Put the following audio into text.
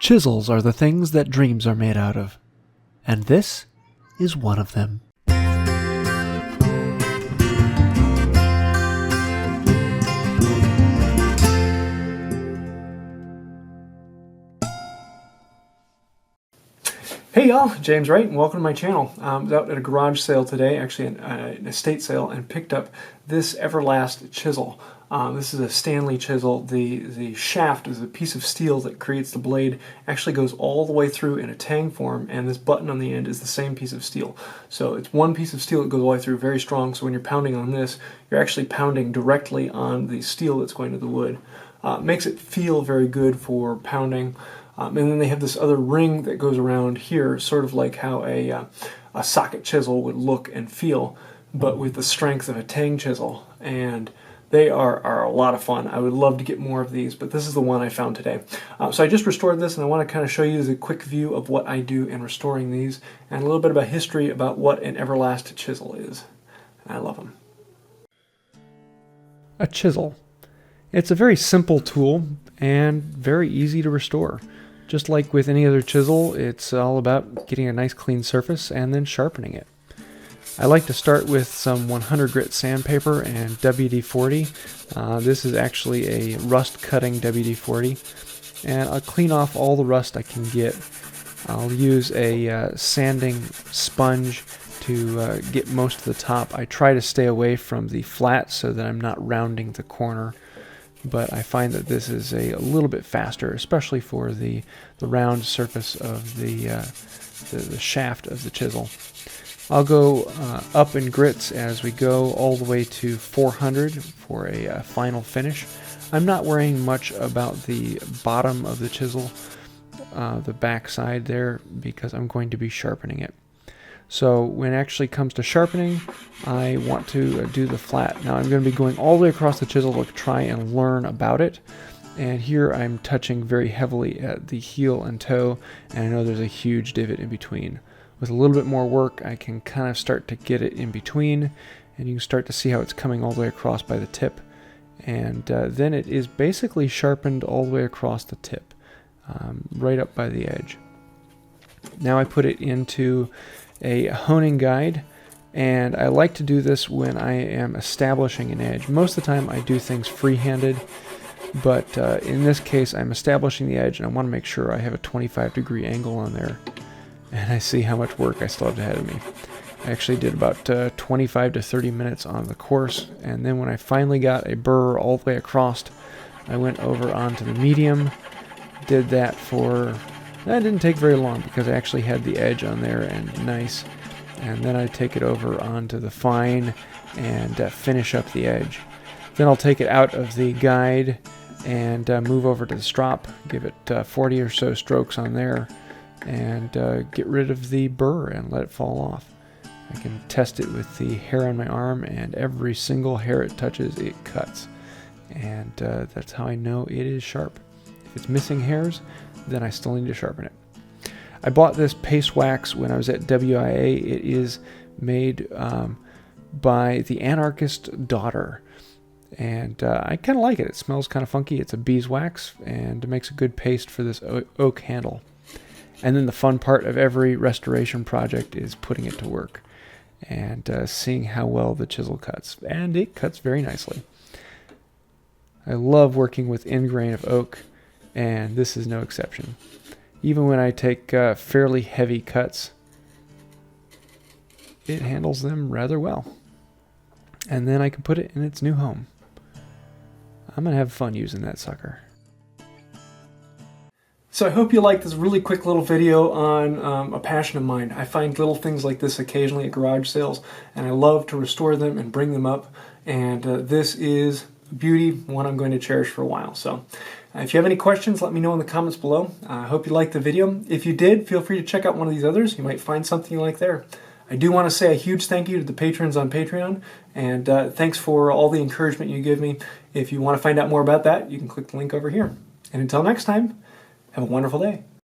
Chisels are the things that dreams are made out of, and this is one of them. Hey y'all, James Wright, and welcome to my channel. I was out at a garage sale today, actually an estate sale, and picked up this Everlast chisel. This is a Stanley chisel. The shaft is a piece of steel that creates the blade, actually goes all the way through in a tang form, and this button on the end is the same piece of steel. So it's one piece of steel that goes all the way through, very strong, so when you're pounding on this, you're actually pounding directly on the steel that's going to the wood. Makes it feel very good for pounding. And then they have this other ring that goes around here, sort of like how a socket chisel would look and feel, but with the strength of a tang chisel. And they are a lot of fun. I would love to get more of these, but this is the one I found today. So I just restored this, and I want to kind of show you the quick view of what I do in restoring these, and a little bit about history about what an Everlast chisel is. I love them. A chisel. It's a very simple tool and very easy to restore. Just like with any other chisel, it's all about getting a nice clean surface and then sharpening it. I like to start with some 100 grit sandpaper and WD-40. This is actually a rust cutting WD-40, and I'll clean off all the rust I can get. I'll use a sanding sponge to get most of the top. I try to stay away from the flat so that I'm not rounding the corner, but I find that this is a little bit faster, especially for the round surface of the shaft of the chisel. I'll go up in grits as we go all the way to 400 for a final finish. I'm not worrying much about the bottom of the chisel, the back side there, because I'm going to be sharpening it. So when it actually comes to sharpening, I want to do the flat. Now I'm going to be going all the way across the chisel to try and learn about it. And here I'm touching very heavily at the heel and toe, and I know there's a huge divot in between. With a little bit more work, I can kind of start to get it in between, and you can start to see how it's coming all the way across by the tip. And then it is basically sharpened all the way across the tip, right up by the edge. Now I put it into a honing guide, and I like to do this when I am establishing an edge. Most of the time I do things free-handed, but in this case I'm establishing the edge, and I want to make sure I have a 25-degree angle on there. And I see how much work I still have ahead of me. I actually did about 25 to 30 minutes on the course, and then when I finally got a burr all the way across, I went over onto the medium, did that for... That didn't take very long because I actually had the edge on there and nice. And then I take it over onto the fine and finish up the edge. Then I'll take it out of the guide and move over to the strop, give it 40 or so strokes on there, and get rid of the burr and let it fall off. I can test it with the hair on my arm, and every single hair it touches, it cuts. And that's how I know it is sharp. If it's missing hairs, then I still need to sharpen it. I bought this paste wax when I was at WIA. It is made by the Anarchist Daughter, and I kind of like it. It smells kind of funky. It's a beeswax, and it makes a good paste for this oak handle. And then the fun part of every restoration project is putting it to work and seeing how well the chisel cuts. And it cuts very nicely. I love working with ingrain of oak, and this is no exception. Even when I take fairly heavy cuts, it handles them rather well. And then I can put it in its new home. I'm going to have fun using that sucker. So I hope you liked this really quick little video on a passion of mine. I find little things like this occasionally at garage sales, and I love to restore them and bring them up. And this is a beauty, one I'm going to cherish for a while. So if you have any questions, let me know in the comments below. I hope you liked the video. If you did, feel free to check out one of these others. You might find something you like there. I do want to say a huge thank you to the patrons on Patreon, and thanks for all the encouragement you give me. If you want to find out more about that, you can click the link over here. And until next time, have a wonderful day.